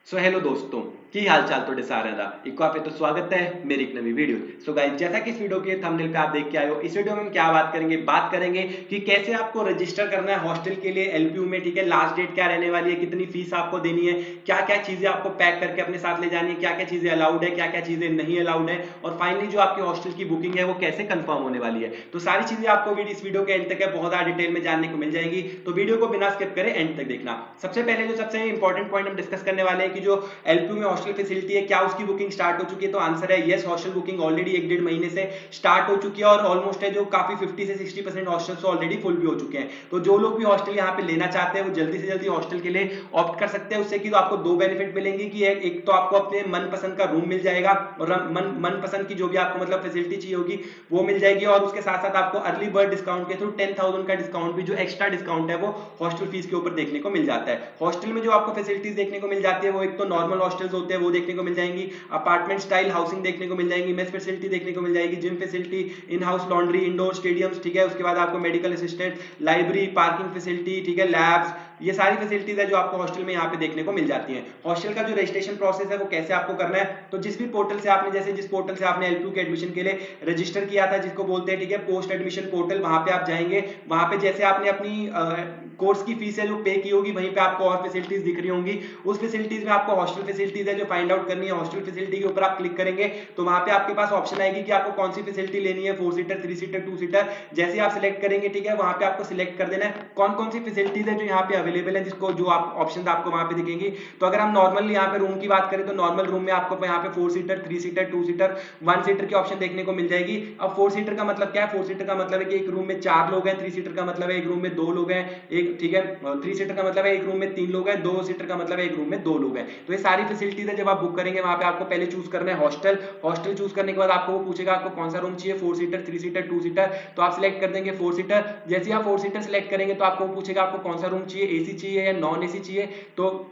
So hello दोस्तों की हाल चाल तो सारे दा एक पे तो स्वागत है मेरी एक नवी वीडियो। सो गाइस, जैसा कि इस वीडियो के थंबनेल पे आप देख के आए हो, इस वीडियो में हम क्या बात करेंगे कि कैसे आपको रजिस्टर करना है हॉस्टल के लिए एलपीयू में। ठीक है, लास्ट डेट क्या रहने वाली है, कितनी फीस आपको देनी है, क्या क्या चीजें आपको पैक करके अपने साथ ले जानी है, क्या क्या चीजें अलाउड है, क्या क्या चीजें नहीं अलाउड है, और फाइनली जो आपके हॉस्टल की बुकिंग है वो कैसे कंफर्म होने वाली है। तो सारी चीजें आपको इस वीडियो के एंड तक है बहुत ज्यादा डिटेल में जानने को मिल जाएगी, तो वीडियो को बिना स्किप करे एंड तक देखना। सबसे पहले जो सबसे इंपॉर्टेंट पॉइंट हम डिस्कस करने वाले हैं कि जो एलपीयू में हॉस्टल फैसिलिटी है, क्या उसकी बुकिंग स्टार्ट हो चुकी है? तो आंसर है यस, हॉस्टल बुकिंग ऑलरेडी एक डेढ़ महीने से स्टार्ट हो चुकी है और ऑलमोस्ट है जो काफी 50 से 60% हॉस्टल्स ऑलरेडी फुल भी हो चुके हैं। तो जो लोग भी हॉस्टल यहाँ पे लेना चाहते हैं वो जल्दी से जल्दी हॉस्टल के लिए ऑप्ट कर सकते हैं। उससे कि तो आपको दो बेनिफिट मिलेंगे कि एक तो आपको अपने मनपसंद का रूम मिल जाएगा और मनपसंद की जो भी आपको मतलब फैसिलिटी चाहिए होगी वो मिल जाएगी, और उसके साथ साथ आपको अर्ली बर्ड डिस्काउंट के थ्रू 10,000 का डिस्काउंट भी, जो एक्स्ट्रा डिस्काउंट है वो हॉस्टल फीस के ऊपर देखने को मिल जाता है। हॉस्टल में जो आपको फैसिलिटीज देखने को मिल जाती है वो एक तो नॉर्मल हॉस्टल्स होते हैं वो देखने को मिल जाएंगी, अपार्टमेंट स्टाइल हाउसिंग देखने को मिल जाएगी, मेस फैसिलिटी देखने को मिल जाएगी, gym facility, in house laundry, indoor stadiums. ठीक है, उसके बाद आपको medical assistant, library, parking facility, ठीक है, लैब्स, ये सारी फैसिलिटीज है जो आपको हॉस्टल में यहाँ पे देखने को मिल जाती हैं। हॉस्टल का जो रजिस्ट्रेशन प्रोसेस है वो कैसे आपको करना है, तो जिस भी पोर्टल से आपने जैसे जिस पोर्टल से आपने एलपीयू के एडमिशन के लिए रजिस्टर किया था, जिसको बोलते हैं ठीक है पोस्ट एडमिशन पोर्टल, वहां पे आप जाएंगे। वहां पे जैसे आपने अपनी कोर्स की फीस है जो पे की होगी, वहीं पे आपको और फैसिलिटीज दिख रही होंगी। उस फैसिलिटीज में आपको हॉस्टल फैसिलिटीज है जो फाइंड आउट करनी है। हॉस्टल फैसिलिटी के ऊपर आप क्लिक करेंगे तो वहां पे आपके पास ऑप्शन आएगी कि आपको कौन सी फैसिलिटी लेनी है, 4 सीटर, 3 सीटर, 2 सीटर। जैसे आप सिलेक्ट करेंगे ठीक है, वहां पे आपको सिलेक्ट कर देना है कौन कौन सी फैसिलिटीज है जो यहाँ पे अवेलेबल है, जिसको जो आप ऑप्शन आपको वहां पे दिखेंगी। तो अगर हम नॉर्मल यहाँ पे रूम की बात करें तो नॉर्मल रूम में आपको यहाँ पे 4 सीटर, 3 सीटर, 2 सीटर, 1 सीटर की ऑप्शन देखने को मिल जाएगी। अब 4 सीटर का मतलब क्या है? 4 सीटर का मतलब है कि एक रूम में 4 लोग हैं, 3 सीटर का मतलब है एक रूम में 2 लोग हैं, एक ठीक है, 3 सीटर का मतलब है एक रूम में 3 लोग हैं, 2 सीटर का मतलब है एक रूम में 2 लोग हैं। तो ये सारी फैसिलिटीज है। जब आप बुक करेंगे वहां पे आपको पहले चूज करना है हॉस्टल। हॉस्टल चूज करने के बाद आपको वो पूछेगा आपको कौन सा रूम चाहिए, 4 सीटर, 3 सीटर, 2 सीटर। तो आप सिलेक्ट कर देंगे 4 सीटर। जैसे आप 4 सीटर सिलेक्ट करेंगे तो आपको पूछेगा आपको कौन सा रूम चाहिए, एसी चाहिए या नॉन एसी चाहिए। तो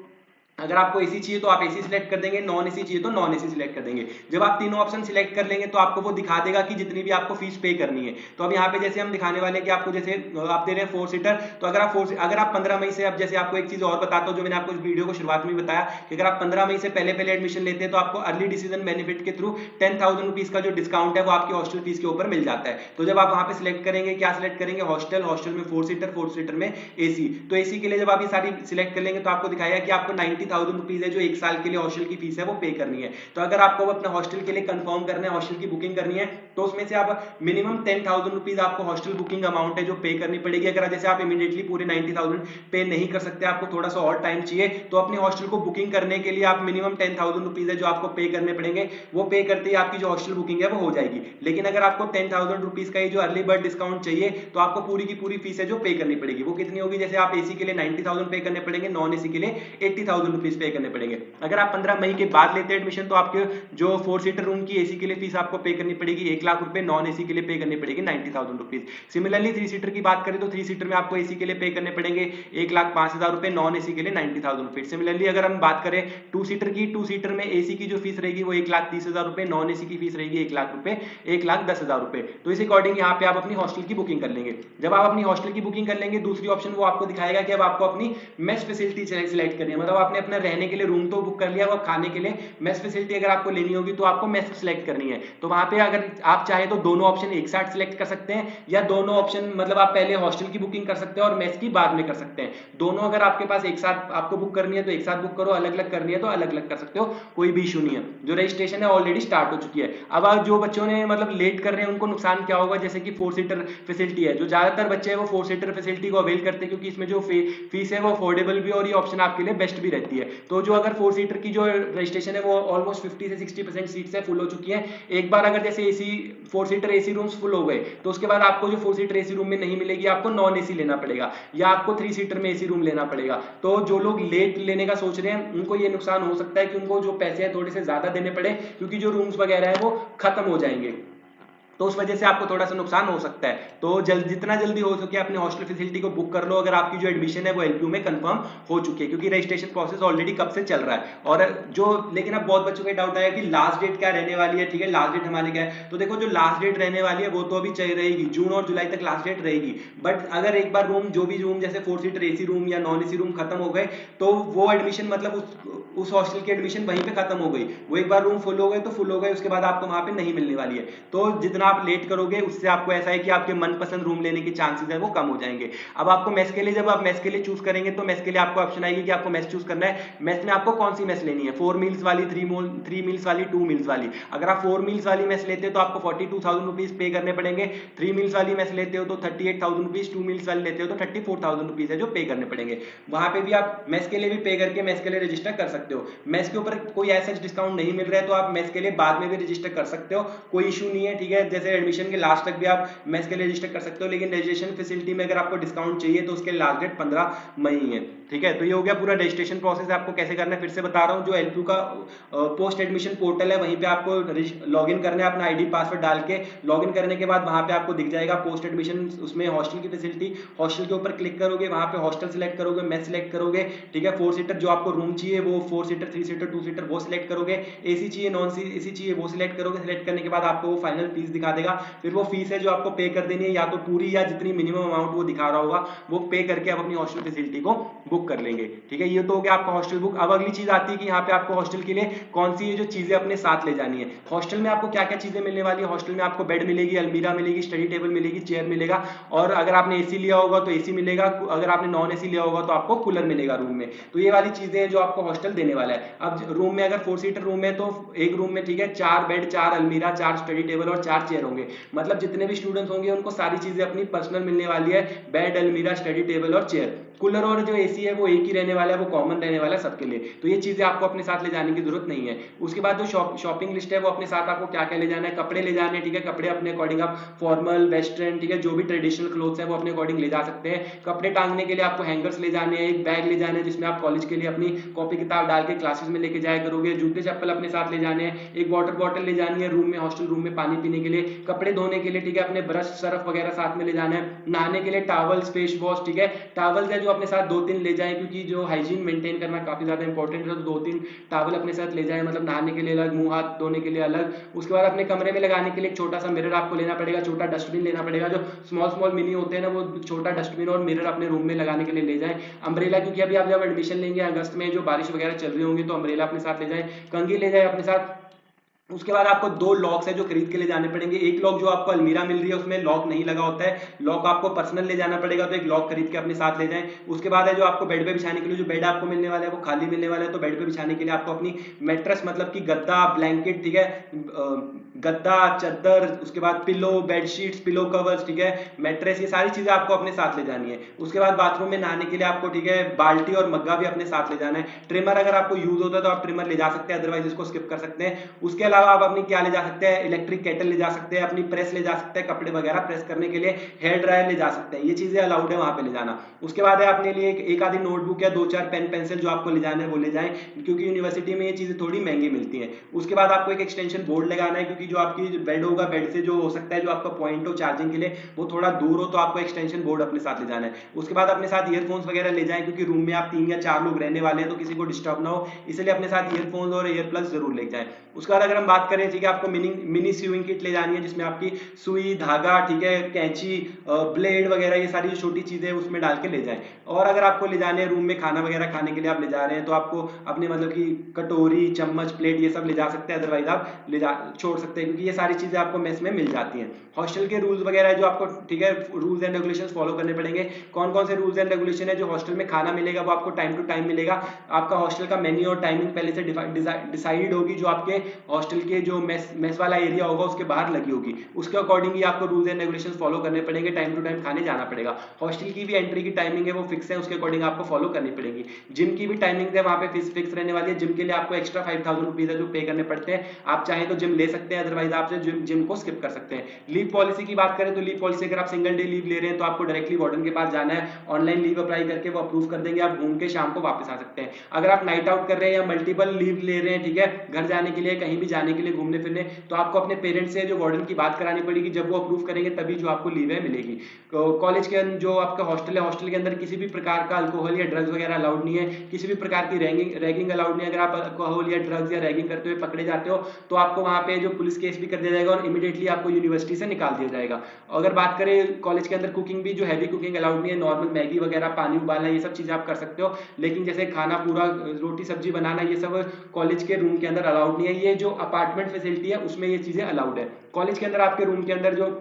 अगर आपको एसी चाहिए तो आप एसी सिलेक्ट कर देंगे, नॉन एसी चाहिए तो नॉन एसी सिलेक्ट कर देंगे। जब आप तीनों ऑप्शन सिलेक्ट कर लेंगे तो आपको वो दिखा देगा कि जितनी भी आपको फीस पे करनी है। तो अब यहाँ पे जैसे हम दिखाने वाले हैं कि आपको जैसे आप दे रहे हैं 4 सीटर, तो अगर आप 15 मई से, अब जैसे आपको एक चीज और बताता हूँ जो मैंने आपको इस वीडियो को शुरुआत में बताया कि अगर आप 15 मई से पहले पहले एडमिशन लेते हैं तो आपको अर्ली डिसीजन बेनिफिट के थ्रू 10,000 रुपीज का जो डिस्काउंट है वो आपकी हॉस्टल फीस के ऊपर मिल जाता है। तो जब आप वहां पे सिलेक्ट करेंगे, क्या सिलेक्ट करेंगे? हॉस्टल। हॉस्टल में 4 सीटर, 4 सीटर में एसी। तो एसी के लिए जब आप ये सारी सिलेक्ट कर लेंगे तो आपको दिखाएगा कि आपको 90,000 रुपीज है जो एक साल के लिए हॉस्टल की फीस है वो पे करनी है। तो अगर आपको अपने हॉस्टल के लिए कंफर्म करना है, हॉस्टल की बुकिंग करनी है, तो उसमें से आप मिनिमम 10,000 रुपीज आपको हॉस्टल बुकिंग अमाउंट है जो पे करनी पड़ेगी। अगर जैसे आप इमीडिएटली पूरे 90,000 पे नहीं कर सकते, आपको थोड़ा सा और टाइम चाहिए, तो अपने हॉस्टल को बुकिंग करने के लिए आप मिनिमम 10,000 रुपीज है जो आपको पे करने पड़ेंगे। वो पे करते ही आपकी जो हॉस्टल बुकिंग है वो हो जाएगी। लेकिन अगर आपको 10,000 रुपीज का ही जो अर्ली बर्ड डिस्काउंट चाहिए तो आपको पूरी की पूरी फीस है जो पे करनी पड़ेगी। वो कितनी होगी? जैसे आप एसी के लिए 90,000 पे करने पड़ेंगे, नॉन एसी के लिए 80,000 रुपीज पे करने पड़ेंगे। अगर आप 15 मई के बाद लेते हैं एडमिशन तो आपके जो 4 सीटर रूम की एसी के लिए फीस आपको पे करनी पड़ेगी 1 लाख रुपए, नॉन एसी के लिए पे करनी पड़ेगी 90,000 रुपीज। सिमिलरली 3 सीटर की बात करें तो 3 सीटर में आपको एसी के लिए पे करने पड़ेंगे 1,05,000 रुपए, नॉन एसी के लिए 90,000 रुपए। सिमिलरली अगर हम बात करें 2 सीटर की, 2 सीटर में एसी की जो फीस रहेगी वो 1,30,000 रुपए, नॉन एसी की फीस रहेगी 1 लाख रुपए, 1,10,000 रुपए। तो इस अकॉर्डिंग यहाँ पे आप अपनी हॉस्टल की बुकिंग कर लेंगे। जब आप अपनी हॉस्टल की बुकिंग कर लेंगे, दूसरी ऑप्शन वो आपको दिखाएगा कि अब आपको अपनी मेस फैसिलिटी सिलेक्ट करनी है। मतलब आपने अपना रहने के लिए रूम तो बुक कर लिया, वो खाने के लिए मेस फैसिलिटी अगर आपको लेनी होगी तो आपको मेस सिलेक्ट करनी है। तो वहां पे अगर आप चाहे तो दोनों ऑप्शन एक साथ सिलेक्ट कर सकते हैं, या दोनों ऑप्शन मतलब आप पहले हॉस्टल की बुकिंग कर सकते हैं और मेस की बाद में कर सकते हैं। दोनों अगर आपके पास एक साथ आपको बुक करनी है तो एक साथ बुक करो, अलग अलग करनी है तो अलग अलग कर सकते हो, कोई भी इशू नहीं है। जो रजिस्ट्रेशन है ऑलरेडी स्टार्ट हो चुकी है। अब जो बच्चों ने मतलब लेट कर रहे हैं उनको नुकसान क्या होगा? जैसे कि 4 सीटर फैसिलिटी है, जो ज्यादातर बच्चे हैं वो 4 सीटर फैसिलिटी को अवेल करते हैं क्योंकि इसमें जो फीस है वो अफोर्डेबल भी और ये ऑप्शन आपके लिए बेस्ट भी रहती है। तो जो अगर 4 सीटर की जो रजिस्ट्रेशन है वो ऑलमोस्ट 50 से 60% सीट्स है फुल हो चुकी है। एक बार अगर जैसे AC 4 seater AC rooms full हो गए तो उसके बाद आपको जो 4 सीटर एसी रूम में नहीं मिलेगी, आपको नॉन एसी लेना पड़ेगा या आपको 3 सीटर में एसी रूम लेना पड़ेगा। तो जो लोग लेट लेने का सोच रहे हैं उनको ये नुकसान हो सकता है कि उनको जो पैसे हैं थोड़े से ज्यादा देने पड़े क्योंकि जो रूम्स वगैरह है वो खत्म हो जाएंगे। तो उस वजह से आपको थोड़ा सा नुकसान हो सकता है। तो जितना जल्दी हो सके अपने हॉस्टल फैसिलिटी को बुक कर लो, अगर आपकी जो एडमिशन है वो एलपीयू में कंफर्म हो चुकी है, क्योंकि रजिस्ट्रेशन प्रोसेस ऑलरेडी कब से चल रहा है। और जो लेकिन अब बहुत बच्चों का डाउट आया कि लास्ट डेट क्या रहने वाली है, ठीक है, लास्ट डेट हमारे क्या है। तो देखो जो लास्ट डेट रहने वाली है वो तो अभी चल रहेगी, जून और जुलाई तक लास्ट डेट रहेगी। बट अगर एक बार रूम, जो भी रूम जैसे 4 सीटर एसी रूम या नॉन एसी रूम खत्म हो गए, तो वो एडमिशन मतलब उस हॉस्टल की एडमिशन वहीं पे खत्म हो गई। वो एक बार रूम फुल हो गए तो फुल हो गए, उसके बाद आपको वहां पे नहीं मिलने वाली है। तो जितना आप लेट करोगे उससे आपको ऐसा है कि आपके मनपसंद रूम लेने के चांसेस है वो कम हो जाएंगे। अब आपको मेस के लिए, जब आप मेस के लिए चूज करेंगे तो मेस के लिए आपको ऑप्शन आएगी कि आपको मेस चूज करना है। मेस में आपको कौन सी मेस लेनी है, 4 मील्स वाली, 3 मील्स वाली, 2 मील्स वाली। अगर आप 4 मील्स वाली मेस लेते हो तो आपको 42,000 रुपीज पे करने पड़ेंगे। 3 मील्स वाली मेस लेते हो तो 38,000 रुपीज, 2 मील्स वाली लेते हो तो 34,000 रुपीज है जो पे करने पड़ेंगे। वहां पे भी आप मेस के लिए भी पे करके मेस के लिए रजिस्टर कर सकते हो। मेस के ऊपर कोई ऐसा डिस्काउंट नहीं मिल रहा है तो आप मेस के लिए बाद में भी रजिस्टर कर सकते हो, कोई इशू नहीं है, ठीक है। जैसे एडमिशन के लास्ट तक भी आप मेस के लिए रजिस्टर कर सकते हो, लेकिन रजिस्ट्रेशन फैसिलिटी में अगर आपको डिस्काउंट चाहिए तो उसके लास्ट डेट 15 मई है, ठीक है। तो ये हो गया पूरा रजिस्ट्रेशन प्रोसेस, आपको कैसे करना है फिर से बता रहा हूँ। जो एलपीयू का पोस्ट एडमिशन पोर्टल है वहीं पे आपको लॉग इन करना है, अपना आईडी पासवर्ड डाल के लॉग इन करने के बाद वहां पे आपको दिख जाएगा पोस्ट एडमिशन, उसमें हॉस्टल की फैसिलिटी, हॉस्टल के ऊपर क्लिक करोगे, वहां पे हॉस्टल सिलेक्ट करोगे, मेस सिलेक्ट करोगे, ठीक है। 4 सीटर जो आपको रूम चाहिए वो 4 सीटर, 3 सीटर, 2 सीटर वो सिलेक्ट करोगे, एसी चाहिए, नॉन एसी चाहिए वो सिलेक्ट करोगे। सिलेक्ट करने के बाद आपको वो फाइनल फीस दिखा देगा, फिर वो फीस है जो आपको पे कर देनी है, या तो पूरी या जितनी मिनिमम अमाउंट वो दिखा रहा होगा वो पे करके आप अपनी हॉस्टल फैसिलिटी को बुक कर लेंगे, ठीक है। ये तो हो गया आपका हॉस्टल बुक। अब अगली चीज आती है कि यहाँ पे आपको हॉस्टल के लिए कौन सी जो चीजें अपने साथ ले जानी है। हॉस्टल में आपको क्या क्या चीजें मिलने वाली है, हॉस्टल में आपको बेड मिलेगी, अलमीरा मिलेगी, स्टडी टेबल मिलेगी, चेयर मिलेगा, और अगर आपने एसी लिया होगा तो एसी मिलेगा, अगर आपने नॉन एसी लिया होगा तो आपको कूलर मिलेगा रूम में। तो ये वाली चीजें हैं जो आपको हॉस्टल देने वाला है। अब रूम में अगर 4 सीटर रूम है तो एक रूम में, ठीक है, 4 बेड, 4 अलमीरा, 4 स्टडी टेबल और 4 चेयर होंगे। मतलब जितने भी स्टूडेंट्स होंगे उनको सारी चीजें अपनी पर्सनल मिलने वाली है, बेड, अलमीरा, स्टडी टेबल और चेयर। कूलर और जो एसी है वो एक ही रहने वाला है, वो कॉमन रहने वाला है सबके लिए। तो ये चीजें आपको अपने साथ ले जाने की जरूरत नहीं है। उसके बाद जो शॉपिंग लिस्ट है वो अपने साथ आपको क्या क्या ले जाना है, कपड़े ले जाने हैं, ठीक है। कपड़े अपने अकॉर्डिंग आप फॉर्मल, वेस्टर्न, ठीक है, जो भी ट्रेडिशनल क्लोथ्स है वो अपने अकॉर्डिंग ले जा सकते हैं। कपड़े टांगने के लिए आपको हैंगर्स ले जाने हैं, एक बैग ले जाना है जिसमें आप कॉलेज के लिए अपनी कॉपी किताब डाल के क्लासेस में लेके जाया करोगे। जूते चप्पल अपने साथ ले जाने हैं, एक वाटर बॉटल ले जानी है रूम में, हॉस्टल रूम में पानी पीने के लिए, कपड़े धोने के लिए, ठीक है, अपने ब्रश, सर्फ वगैरह साथ में ले जाना है, नहाने के लिए टावल्स, फेस वॉश, ठीक है। टावल्स है जो अपने साथ 2-3 ले जाएं, क्योंकि जो हाइजीन मेंटेन करना काफी ज्यादा इंपॉर्टेंट है, तो 2-3 टावल अपने साथ ले जाएं, मतलब नहाने के लिए अलग, मुंह हाथ धोने के लिए अलग। उसके बाद अपने कमरे में लगाने के लिए एक छोटा सा मिरर आपको लेना पड़ेगा, छोटा डस्टबिन लेना पड़ेगा, जो स्मॉल स्मॉल मिनी होते हैं ना, वो छोटा डस्टबिन और मिरर अपने रूम में लगाने के लिए ले जाएं। अम्ब्रेला, क्योंकि अभी आप जब एडमिशन लेंगे अगस्त में, जो बारिश वगैरह चल रही होंगी, तो अम्ब्रेला अपने साथ ले जाएं, कंघी ले जाएं अपने साथ। उसके बाद आपको 2 लॉक्स है जो खरीद के ले जाने पड़ेंगे। एक लॉक जो आपको अलमीरा मिल रही है उसमें लॉक नहीं लगा होता है, लॉक आपको पर्सनल ले जाना पड़ेगा, तो एक लॉक खरीद के अपने साथ ले जाएं। उसके बाद है जो आपको बेड पे बिछाने के लिए, जो बेड आपको मिलने वाला है वो खाली मिलने वाला है, तो बेड पे बिछाने के लिए आपको अपनी मैट्रेस, मतलब कि गद्दा, ब्लैंकेट, ठीक है, गद्दा, चद्दर, उसके बाद पिलो, बेडशीट्स, पिलो कवर्स, ठीक है, मैट्रेस, ये सारी चीजें आपको अपने साथ ले जानी है। उसके बाद बाथरूम में नहाने के लिए आपको, ठीक है, बाल्टी और मग्गा भी अपने साथ ले जाना है। ट्रिमर अगर आपको यूज होता है तो आप ट्रिमर ले जा सकते हैं, अदरवाइज इसको स्किप कर सकते हैं। उसके अलावा आप अपनी क्या ले जा सकते हैं, इलेक्ट्रिक केटल ले जा सकते हैं, अपनी प्रेस ले जा सकते हैं, कपड़े वगैरह प्रेस करने के लिए हेयर ड्रायर ले जा सकते हैं, ये चीजें अलाउड है वहां पे ले जाना। उसके बाद है अपने लिए एक आधी नोटबुक या 2-4 पेन पेंसिल जो आपको ले जाना है वो ले जाएं, क्योंकि यूनिवर्सिटी में ये चीजें थोड़ी महंगी मिलती हैं। उसके बाद आपको एक एक्सटेंशन बोर्ड लगाना है, क्योंकि जो आपकी बेड होगा, बेड से जो हो सकता है जो आपका पॉइंट हो चार्जिंग के लिए वो थोड़ा दूर हो, तो आपको एक्सटेंशन बोर्ड अपने साथ ले जाना है। उसके बाद अपने साथ ईयरफोन्स वगैरह ले जाएं, क्योंकि रूम में आप 3 या 4 लोग रहने वाले हैं तो किसी को डिस्टर्ब ना हो, इसलिए अपने साथ ईयरफोन्स और ईयर प्लग्स जरूर ले जाएं। उसके बाद अगर हम बात करें, ठीक है, आपको मिनी स्यूइंग किट ले जानी है, जिसमें आपकी सुई, धागा, ठीक है, कैंची, ब्लेड वगैरह, ये सारी जो छोटी चीजें उसमें डाल के ले जाएं। और अगर आपको ले जाने रूम में खाना वगैरह खाने के लिए आप ले जा रहे हैं तो आपको अपने मतलब की कटोरी, चम्मच, प्लेट, ये सब ले जा सकते हैं, अदरवाइज आप छोड़ सकते हैं, क्योंकि ये सारी चीजें आपको मेस में मिल जाती हैं। हॉस्टल के रूल्स वगैरह जो आपको, ठीक है, रूल्स एंड रेगुलेशंस फॉलो करने पड़ेंगे। कौन कौन से रूल्स एंड रेगुलेशन है, जो हॉस्टल में खाना मिलेगा वो आपको टाइम टू टाइम मिलेगा। आपका हॉस्टल का मेन्यू और टाइमिंग पहले से डिसाइड होगी, जो आपके हॉस्टल के जो मेस वाला एरिया होगा उसके बाहर लगी होगी, उसके अकॉर्डिंग ही आपको रूल्स एंड रेगुलेशंस फॉलो करने पड़ेंगे, टाइम टू टाइम खाने जाना पड़ेगा। हॉस्टल की भी एंट्री की टाइमिंग है वो फिक्स है, उसके अकॉर्डिंग आपको फॉलो करनी पड़ेगी। जिम की भी टाइमिंग है वहां पे फिक्स रहने वाली है, जिम के लिए आपको एक्स्ट्रा 5,000 रुपीज है जो पे करने पड़ते हैं। आप चाहें तो जिम ले सकते हैं, अदरवाइज आप जिम को स्किप कर सकते हैं। लीव पॉलिसी की बात करें तो लीव पॉलिसी अगर आप सिंगल डे लीव ले रहे हैं तो आपको डायरेक्टली वार्डन के पास जाना है, ऑनलाइन लीव अप्लाई करके वो अप्रूव कर देंगे, आप घूम के शाम को वापस आ सकते हैं। अगर आप नाइट आउट कर रहे हैं या मल्टीपल लीव ले रहे हैं, ठीक है, घर जाने के लिए, कहीं भी जाने के लिए, घूमने फिरने, तो आपको अपने पेरेंट्स से जो वार्डन की बात करानी पड़ेगी, जब वो अप्रूव करेंगे तभी जो आपको लीव है मिलेगी। कॉलेज के जो आपका हॉस्टल है, हॉस्टल के अंदर किसी भी प्रकार का अल्कोहल या ड्रग्स वगैरह अलाउड नहीं है, किसी भी प्रकार की रैगिंग अलाउड नहीं है। अगर आप अल्कोहल या ड्रग्स या रैगिंग करते हुए पकड़े जाते हो तो आपको वहां पे जो पुलिस केस भी कर दिया जाएगा और इमीडिएटली आपको यूनिवर्सिटी से निकाल दिया जाएगा। अगर बात करें कॉलेज के अंदर कुकिंग भी, जो हैवी कुकिंग अलाउड नहीं है, नॉर्मल मैगी वगैरह, पानी उबालना, ये सब चीजें आप कर सकते हो, लेकिन जैसे खाना पूरा रोटी सब्जी बनाना ये सब कॉलेज के रूम के अंदर अलाउड नहीं है। ये जो अपार्टमेंट फैसिलिटी है उसमें ये चीजें अलाउड है। कॉलेज के अंदर आपके रूम के अंदर जो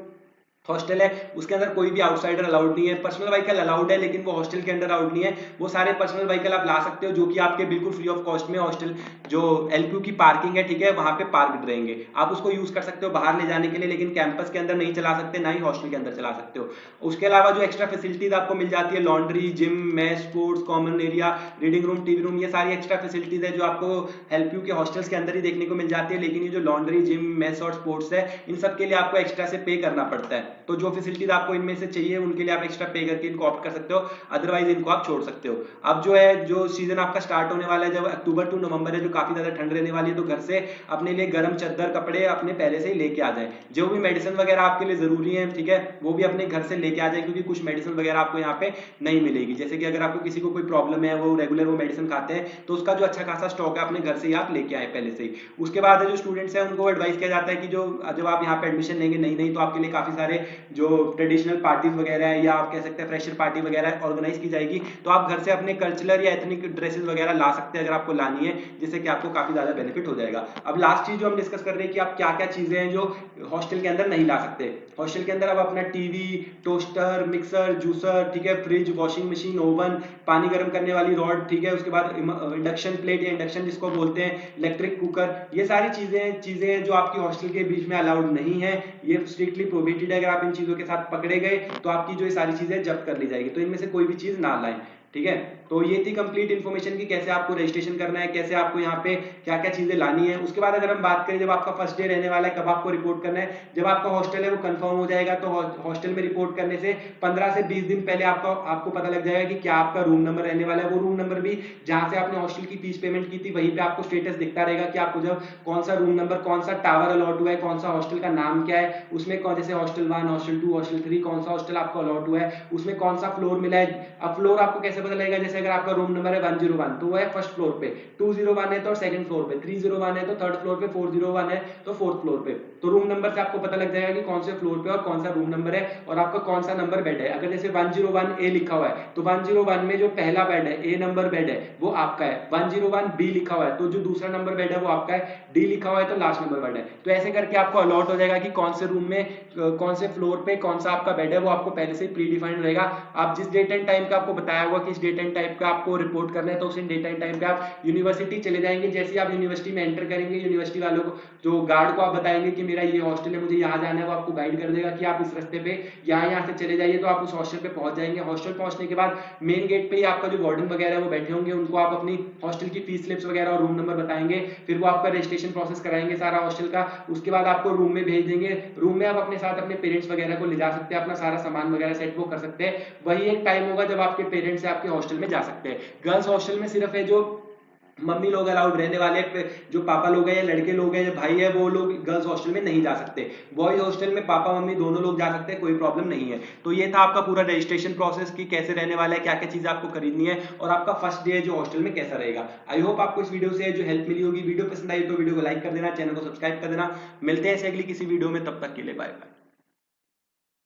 हॉस्टल है उसके अंदर कोई भी आउटसाइडर अलाउड नहीं है। पर्सनल व्हीकल अलाउड है लेकिन वो हॉस्टल के अंदर अलाउड नहीं है। वो सारे पर्सनल व्हीकल आप ला सकते हो जो कि आपके बिल्कुल फ्री ऑफ कॉस्ट में हॉस्टल जो एलक्यू की पार्किंग है, ठीक है, वहां पे पार्कड रहेंगे, आप उसको यूज कर सकते हो बाहर ले जाने के लिए, लेकिन कैंपस के अंदर नहीं चला सकते, ना ही हॉस्टल के अंदर चला सकते हो। उसके अलावा जो एक्स्ट्रा फैसिलिटीज आपको मिल जाती है, laundry, gym, match, sports, common area, reading room, TV room, ये सारी एक्स्ट्रा फैसिलिटीज है जो आपको एलक्यू के हॉस्टल्स के अंदर ही देखने को मिल जाती है। लेकिन ये जो लॉन्ड्री, जिम, मैच और स्पोर्ट्स है, इन सब के लिए आपको एक्स्ट्रा से पे करना पड़ता है। तो जो फैसिलिटीज आपको इनमें से चाहिए उनके लिए आप एक्स्ट्रा पे करके इनको ऑप्ट कर सकते हो, अदरवाइज इनको आप छोड़ सकते हो। अब जो है, जो सीजन आपका स्टार्ट होने वाला है, जब अक्टूबर टू नवंबर है, जो काफी ज्यादा ठंड रहने वाली है, तो घर से अपने लिए गर्म चद्दर, कपड़े अपने पहले से ही लेके आ जाए। जो भी मेडिसिन वगैरह आपके लिए जरूरी है, ठीक है, वो भी अपने घर से लेके आ जाए, क्योंकि कुछ मेडिसिन वगैरह आपको यहाँ पे नहीं मिलेगी। जैसे कि अगर आपको किसी को कोई प्रॉब्लम है, वो रेगुलर वो मेडिसिन खाते हैं, तो उसका जो अच्छा खासा स्टॉक है अपने घर से ही आप लेके आए पहले से ही। उसके बाद जो स्टूडेंट्स हैं उनको एडवाइस किया जाता है कि जो जब आप यहाँ पे एडमिशन लेंगे नई तो आपके लिए काफी सारे जो ट्रेडिशनल पार्टीज वगैरह है, या आप कह सकते हैं फ्रेशर पार्टी वगैरह ऑर्गेनाइज की जाएगी, तो आप घर से अपने कल्चरल या एथनिक ड्रेसेस वगैरह ला सकते हैं अगर आपको लानी है, जिससे कि आपको काफी ज्यादा बेनिफिट हो जाएगा। अब लास्ट चीज जो हम डिस्कस कर रहे हैं कि आप क्या क्या चीजें हैं जो हॉस्टल के अंदर नहीं ला सकते। हॉस्टल के अंदर आप अपना टीवी, टोस्टर, मिक्सर, जूसर, ठीक है, फ्रिज, वॉशिंग मशीन, ओवन, पानी गर्म करने वाली रॉड, ठीक है, उसके बाद इंडक्शन प्लेट या इंडक्शन जिसको बोलते हैं, इलेक्ट्रिक कुकर, ये सारी चीजें जो आपकी हॉस्टल के बीच में अलाउड नहीं है, ये स्ट्रिक्टली प्रोहिबिटेड है। अगर आप इन चीजों के साथ पकड़े गए तो आपकी जो ये सारी चीजें जब्त कर ली जाएगी। तो इनमें से कोई भी चीज ना लाएं, ठीक है। तो ये थी कंप्लीट इन्फॉर्मेशन की कैसे आपको रजिस्ट्रेशन करना है, कैसे आपको यहाँ पे क्या क्या चीजें लानी है। उसके बाद अगर हम बात करें जब आपका फर्स्ट डे रहने वाला है, कब आपको रिपोर्ट करना है, जब आपका हॉस्टल है वो कंफर्म हो जाएगा, तो हॉस्टल में रिपोर्ट करने से 15 से 20 दिन पहले आपको पता लग जाएगा कि क्या आपका रूम नंबर रहने वाला है। वो रूम नंबर भी जहां से आपने हॉस्टल की फीस पेमेंट की थी वहीं पे आपको स्टेटस दिखता रहेगा कि आपको जब कौन सा रूम नंबर, कौन सा टावर अलॉट हुआ है, कौन सा हॉस्टल का नाम क्या है, उसमें कौन, जैसे हॉस्टल 1, हॉस्टल 2, हॉस्टल 3, कौन सा हॉस्टल आपको अलॉट हुआ है, उसमें कौन सा फ्लोर मिला है। अब फ्लोर आपको कैसे पता लगेगा, जैसे अगर आपका रूम नंबर है 101 तो वो है फर्स्ट फ्लोर पे, 201 है तो सेकंड फ्लोर पे, 301 है तो थर्ड फ्लोर पे, 401 है तो फोर्थ फ्लोर पे। तो रूम नंबर से आपको पता लग जाएगा कि कौन से फ्लोर पे और कौन सा रूम नंबर है और आपका कौन सा नंबर बेड है। अगर जैसे 101 ए लिखा हुआ है तो 101 में जो पहला बेड है, ए नंबर बेड है, वो आपका है। 101 बी लिखा हुआ है तो जो दूसरा नंबर बेड है वो आपका है। डी लिखा हुआ है तो लास्ट नंबर बेड है। तो ऐसे करके आपको अलॉट हो जाएगा कि कौन से रूम में कौन से फ्लोर पे कौन सा आपका बेड है, वो आपको पहले से प्री डिफाइंड रहेगा। आप जिस डेट एंड टाइम का आपको बताया होगा कि इस डेट एंड टाइम का आपको रिपोर्ट करना है, तो उस डेट एंड टाइम पे आप यूनिवर्सिटी चले जाएंगे। जैसे आप यूनिवर्सिटी में एंटर करेंगे, यूनिवर्सिटी वालों को, जो गार्ड को आप बताएंगे कि मेरा ये हॉस्टल है, मुझे यहाँ जाना है, वो आपको गाइड कर देगा कि आप इस रास्ते पे यहाँ से चले जाइए। तो आप उस हॉस्टल पे पहुंच जाएंगे। हॉस्टल पहुंचने के बाद मेन गेट पे ही आपका जो वार्डन वगैरह है वो बैठे होंगे, उनको आप अपनी हॉस्टल की फीस स्लिप्स वगैरह और रूम नंबर बताएंगे, फिर वो आपका रजिस्ट्रेशन प्रोसेस कराएंगे सारा हॉस्टल का। उसके बाद आपको रूम में भेज देंगे। रूम में आप अपने साथ अपने पेरेंट्स वगैरह को ले जा सकते हैं, अपना सारा सामान वगैरह सेट वो कर सकते हैं। वही एक टाइम होगा जब आपके पेरेंट्स आपके हॉस्टल में जा सकते हैं। गर्ल्स हॉस्टल में सिर्फ है जो मम्मी लोग अलाउड रहने वाले, जो पापा लोग हैं या लड़के लोग हैं या भाई है, वो लोग गर्ल्स हॉस्टल में नहीं जा सकते। बॉयज हॉस्टल में पापा मम्मी दोनों लोग जा सकते हैं, कोई प्रॉब्लम नहीं है। तो ये था आपका पूरा रजिस्ट्रेशन प्रोसेस कि कैसे रहने वाला है, क्या क्या चीजें आपको खरीदनी है और आपका फर्स्ट डे जो हॉस्टल में कैसा रहेगा। आई होप आपको इस वीडियो से जो हेल्प मिली होगी। वीडियो पसंद आई तो वीडियो को लाइक कर देना, चैनल को सब्सक्राइब कर देना। मिलते हैं अगली किसी वीडियो में, तब तक के लिए बाय बाय।